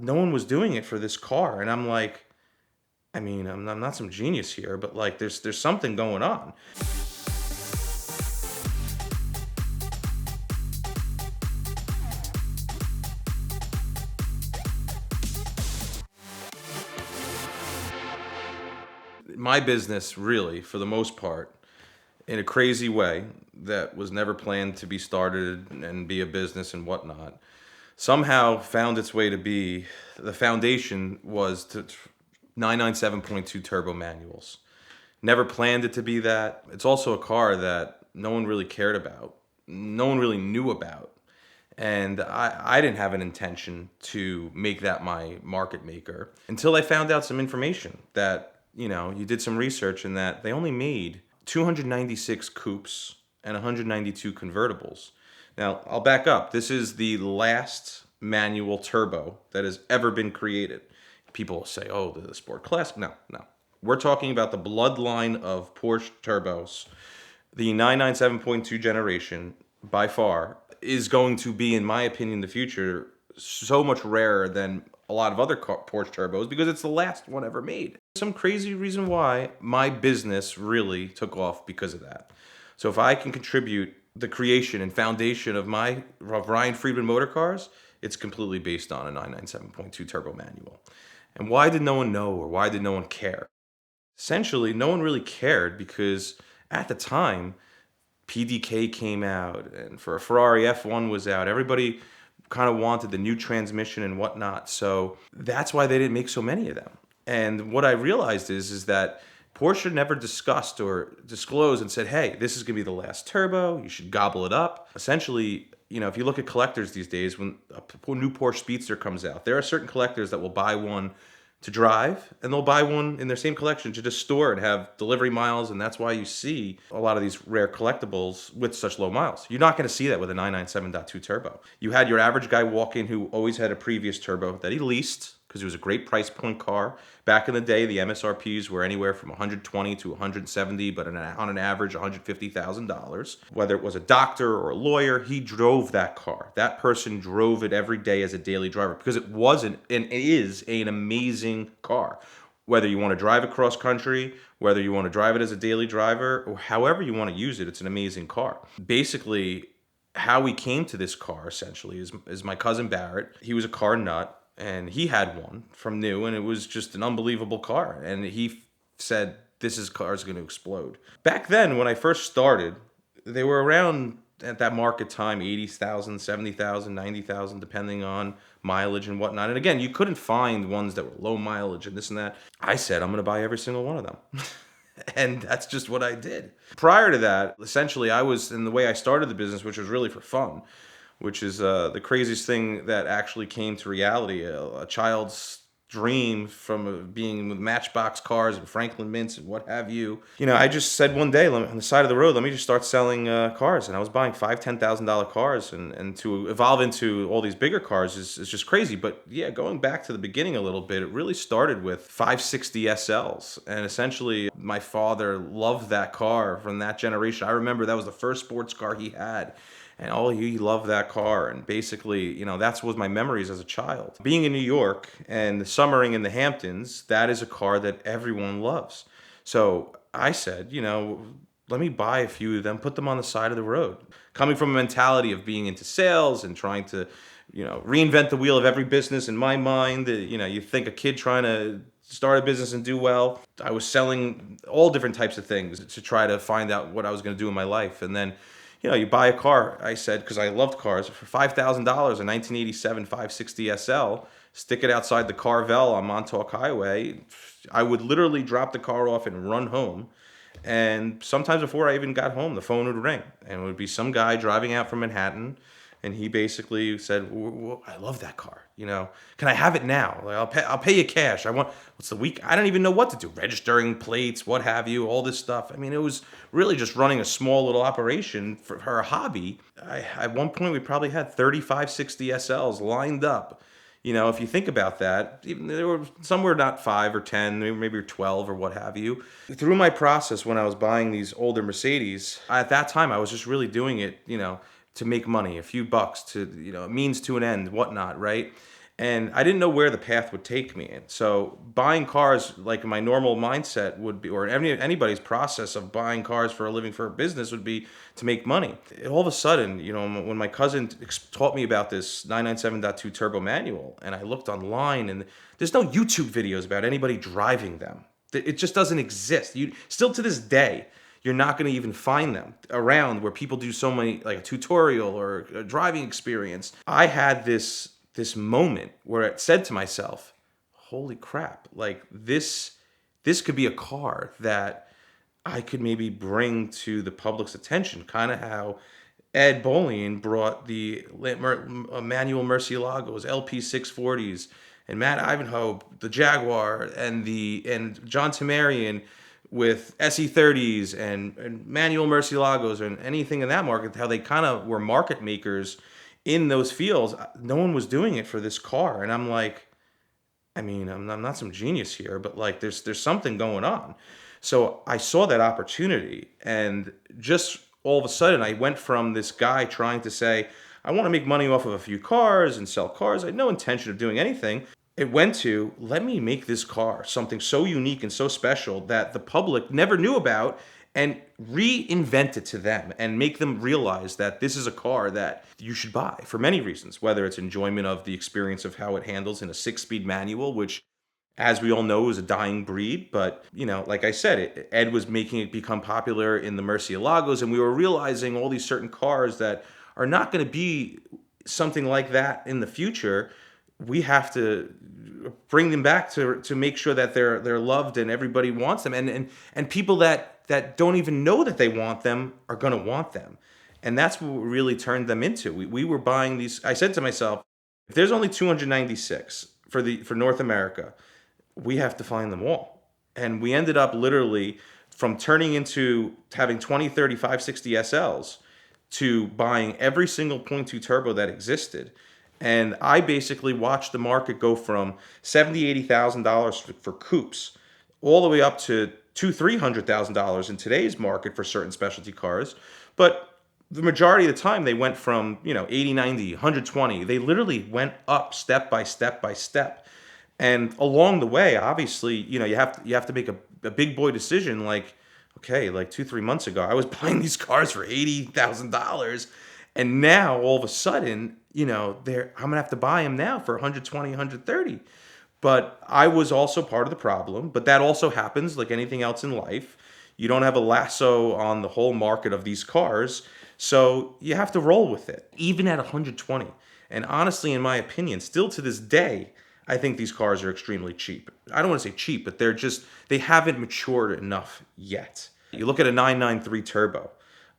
no one was doing it for this car. And I'm like, I mean, I'm not some genius here, but like there's something going on. My business, really, for the most part, in a crazy way that was never planned to be started and be a business and whatnot, somehow found its way to be the foundation was to 997.2 turbo manuals. Never planned it to be that. It's also a car that no one really cared about, no one really knew about. And I didn't have an intention to make that my market maker until I found out some information that, you did some research and that they only made 296 coupes and 192 convertibles. Now, I'll back up. This is the last manual turbo that has ever been created. People say, oh, the Sport Classic. No, no. We're talking about the bloodline of Porsche turbos. The 997.2 generation, by far, is going to be, in my opinion, in the future, so much rarer than a lot of other Porsche turbos because it's the last one ever made. Some crazy reason why my business really took off because of that. So if I can contribute the creation and foundation of Ryan Friedman Motorcars, it's completely based on a 997.2 turbo manual. And why did no one know, or why did no one care? Essentially, no one really cared because at the time, PDK came out and for a Ferrari F1 was out. Everybody kind of wanted the new transmission and whatnot. So that's why they didn't make so many of them. And what I realized is that Porsche never discussed or disclosed and said, hey, this is going to be the last turbo. You should gobble it up. Essentially, if you look at collectors these days, when a new Porsche Speedster comes out, there are certain collectors that will buy one to drive, and they'll buy one in their same collection to just store and have delivery miles, and that's why you see a lot of these rare collectibles with such low miles. You're not going to see that with a 997.2 turbo. You had your average guy walk in who always had a previous turbo that he leased because it was a great price point car. Back in the day, the MSRPs were anywhere from 120 to 170, but on an average, $150,000. Whether it was a doctor or a lawyer, he drove that car. That person drove it every day as a daily driver because it wasn't and it is an amazing car. Whether you want to drive it cross country, whether you want to drive it as a daily driver, or however you want to use it, it's an amazing car. Basically, how we came to this car essentially is my cousin Barrett. He was a car nut. And he had one from new, and it was just an unbelievable car. And he said, this car is going to explode. Back then, when I first started, they were around, at that market time, 80,000, 70,000, 90,000, depending on mileage and whatnot. And again, you couldn't find ones that were low mileage and this and that. I said, I'm going to buy every single one of them. And that's just what I did. Prior to that, essentially, I was, in the way I started the business, which was really for fun, which is the craziest thing that actually came to reality. A child's dream from being with Matchbox cars and Franklin Mints and what have you. I just said one day on the side of the road, let me just start selling cars. And I was buying $5,000, $10,000 cars. And to evolve into all these bigger cars is just crazy. But yeah, going back to the beginning a little bit, it really started with 560 SLs. And essentially, my father loved that car from that generation. I remember that was the first sports car he had. And he loved that car. And basically, that's was my memories as a child. Being in New York and summering in the Hamptons, that is a car that everyone loves. So I said, let me buy a few of them, put them on the side of the road. Coming from a mentality of being into sales and trying to, reinvent the wheel of every business in my mind. You think a kid trying to start a business and do well. I was selling all different types of things to try to find out what I was going to do in my life. And then you buy a car, I said, because I loved cars, for $5,000, a 1987 560 SL, stick it outside the Carvel on Montauk Highway. I would literally drop the car off and run home. And sometimes before I even got home, the phone would ring. And it would be some guy driving out from Manhattan. And he basically said, I love that car. Can I have it now? Like, I'll pay you cash. What's the week? I don't even know what to do. Registering plates, what have you, all this stuff. I mean, it was really just running a small little operation for a hobby. At one point, we probably had 3560 SLs lined up. If you think about that, even there were some were not 5 or 10, maybe 12 or what have you. Through my process when I was buying these older Mercedes, at that time, I was just really doing it, to make money, a few bucks to, a means to an end, whatnot, right? And I didn't know where the path would take me. And so buying cars, like my normal mindset would be, or anybody's process of buying cars for a living for a business would be to make money. All of a sudden, when my cousin taught me about this 997.2 turbo manual, and I looked online, and there's no YouTube videos about anybody driving them. It just doesn't exist. You still to this day, you're not going to even find them around where people do so many, like a tutorial or a driving experience. I had this moment where I said to myself, holy crap, like this could be a car that I could maybe bring to the public's attention, kind of how Ed Bolian brought the manual Murcielagos, LP640s, and Matt Ivanhoe, the Jaguar, and John Tamarian with SE30s and manual Murcielagos and anything in that market, how they kind of were market makers in those fields. No one was doing it for this car. And I'm like, I mean, I'm not some genius here, but like there's something going on. So I saw that opportunity, and just all of a sudden I went from this guy trying to say, I want to make money off of a few cars and sell cars. I had no intention of doing anything. It went to, let me make this car something so unique and so special that the public never knew about, and reinvent it to them and make them realize that this is a car that you should buy for many reasons, whether it's enjoyment of the experience of how it handles in a 6-speed manual, which, as we all know, is a dying breed. But, like I said, Ed was making it become popular in the Murcielagos, and we were realizing all these certain cars that are not going to be something like that in the future. We have to bring them back to make sure that they're loved and everybody wants them, and people that don't even know that they want them are going to want them. And that's what really turned them into. We were buying these. I said to myself, if there's only 296 for North America, we have to find them all. And we ended up literally from turning into having 20, 30, 560 SLs to buying every single 0.2 turbo that existed. And I basically watched the market go from $70,000, $80,000 for coupes all the way up to $200,000-$300,000 in today's market for certain specialty cars. But the majority of the time they went from 80, 90, 120. They literally went up step by step by step. And along the way, obviously, you have to make a big boy decision. Like, okay, like 2-3 months ago, I was buying these cars for $80,000, and now all of a sudden, I'm gonna have to buy them now for 120, 130. But I was also part of the problem. But that also happens like anything else in life. You don't have a lasso on the whole market of these cars, so you have to roll with it, even at 120. And honestly, in my opinion, still to this day, I think these cars are extremely cheap. I don't want to say cheap, but they haven't matured enough yet. You look at a 993 turbo.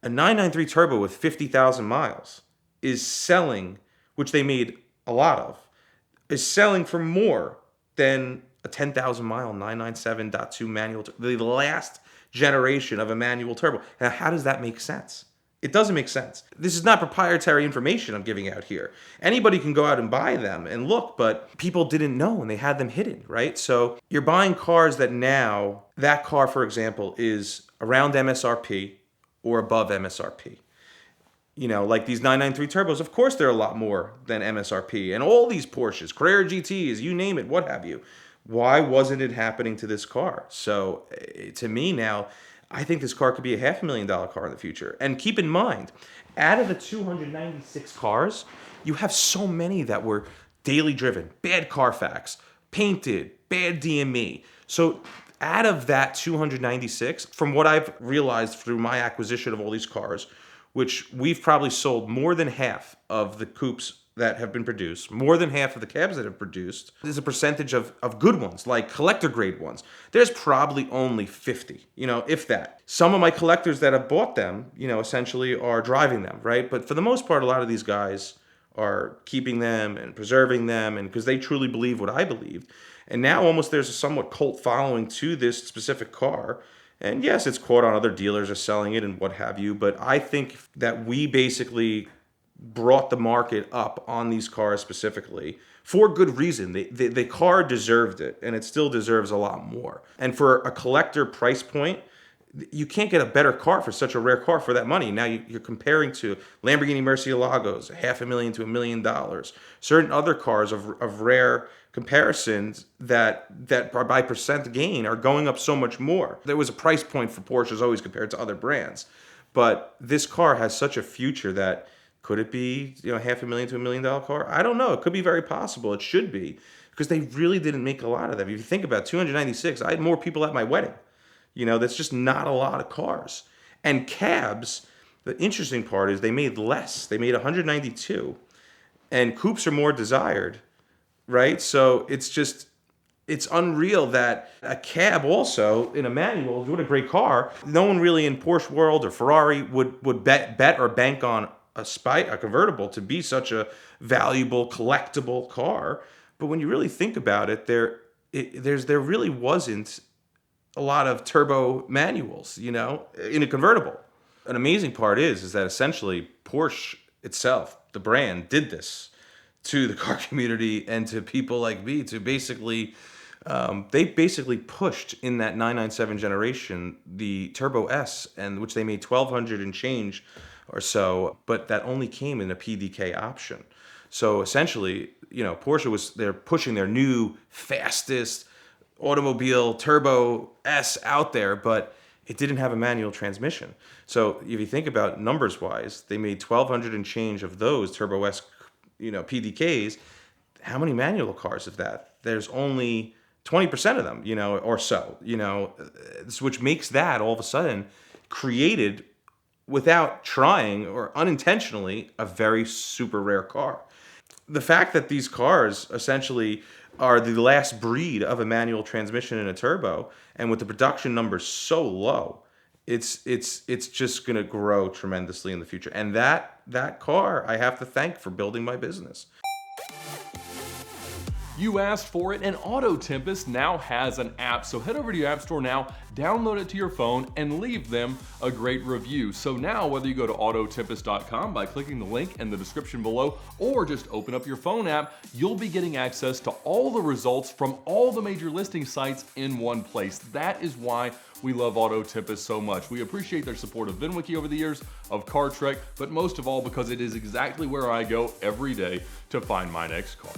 A 993 turbo with 50,000 miles is selling, which they made a lot of, is selling for more than a 10,000 mile 997.2 manual, the last generation of a manual turbo. Now, how does that make sense? It doesn't make sense. This is not proprietary information I'm giving out here. Anybody can go out and buy them and look, but people didn't know and they had them hidden, right? So you're buying cars that now, that car, for example, is around MSRP or above MSRP. Like these 993 turbos, of course they're a lot more than MSRP. And all these Porsches, Carrera GTs, you name it, what have you. Why wasn't it happening to this car? So to me now, I think this car could be a $500,000 car in the future. And keep in mind, out of the 296 cars, you have so many that were daily driven, bad Carfax, painted, bad DME. So out of that 296, from what I've realized through my acquisition of all these cars, which we've probably sold more than half of the coupes that have been produced, more than half of the cabs that have produced, there's a percentage of good ones, like collector grade ones. There's probably only 50, if that. Some of my collectors that have bought them, essentially are driving them, right? But for the most part, a lot of these guys are keeping them and preserving them, and because they truly believe what I believed. And now almost there's a somewhat cult following to this specific car. And yes, it's caught on other dealers are selling it and what have you, but I think that we basically brought the market up on these cars specifically for good reason. The car deserved it, and it still deserves a lot more. And for a collector price point, You can't get a better car for such a rare car for that money. Now you're comparing to Lamborghini Murcielagos, $500,000 to $1 million. Certain other cars of rare comparisons that are by percent gain are going up so much more. There was a price point for Porsches always compared to other brands, but this car has such a future that could it be, $500,000 to $1 million car? I don't know. It could be very possible. It should be, because they really didn't make a lot of them. If you think about 296, I had more people at my wedding. That's just not a lot of cars. And cabs, the interesting part is they made less. They made 192. And coupes are more desired, right? So it's unreal that a cab also in a manual, what a great car. No one really in Porsche world or Ferrari would bet or bank on a convertible to be such a valuable, collectible car. But when you really think about it, there really wasn't a lot of turbo manuals, in a convertible. An amazing part is that essentially Porsche itself, the brand, did this to the car community and to people like me to basically, they basically pushed in that 997 generation the Turbo S, and which they made 1,200 and change or so, but that only came in a PDK option. So essentially, Porsche they're pushing their new, fastest automobile Turbo S out there, but it didn't have a manual transmission. So if you think about numbers wise, they made 1,200 and change of those Turbo S, PDKs. How many manual cars of that? There's only 20% of them, or so, which makes that all of a sudden created, without trying or unintentionally, a very super rare car. The fact that these cars essentially are the last breed of a manual transmission in a turbo, and with the production numbers so low, it's just going to grow tremendously in the future. And that car I have to thank for building my business. You asked for it, and Auto Tempest now has an app. So head over to your app store now, download it to your phone, and leave them a great review. So now, whether you go to autotempest.com by clicking the link in the description below, or just open up your phone app, you'll be getting access to all the results from all the major listing sites in one place. That is why we love Auto Tempest so much. We appreciate their support of VINwiki over the years, of Car Trek, but most of all because it is exactly where I go every day to find my next car.